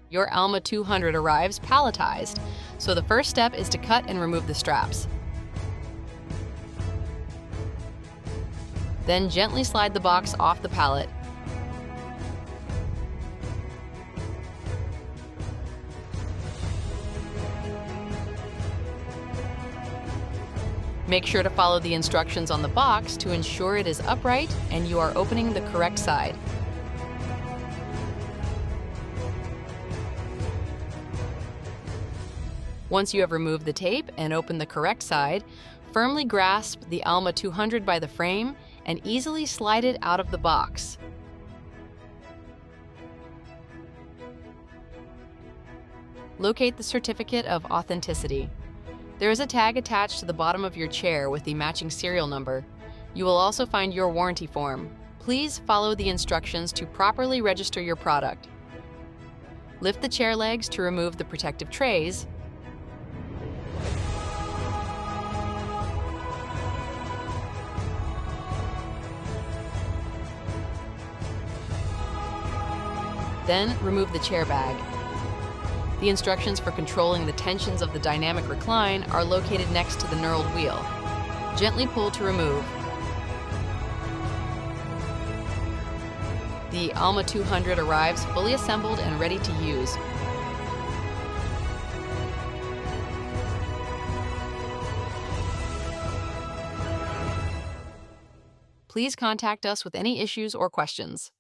Your Alma 200 arrives palletized, so the first step is to cut and remove the straps. Then gently slide the box off the pallet. Make sure to follow the instructions on the box to ensure it is upright and you are opening the correct side. Once you have removed the tape and opened the correct side, firmly grasp the Alma 200 by the frame and easily slide it out of the box. Locate the certificate of authenticity. There is a tag attached to the bottom of your chair with the matching serial number. You will also find your warranty form. Please follow the instructions to properly register your product. Lift the chair legs to remove the protective trays. Then remove the chair bag. The instructions for controlling the tensions of the dynamic recline are located next to the knurled wheel. Gently pull to remove. The Alma 200 arrives fully assembled and ready to use. Please contact us with any issues or questions.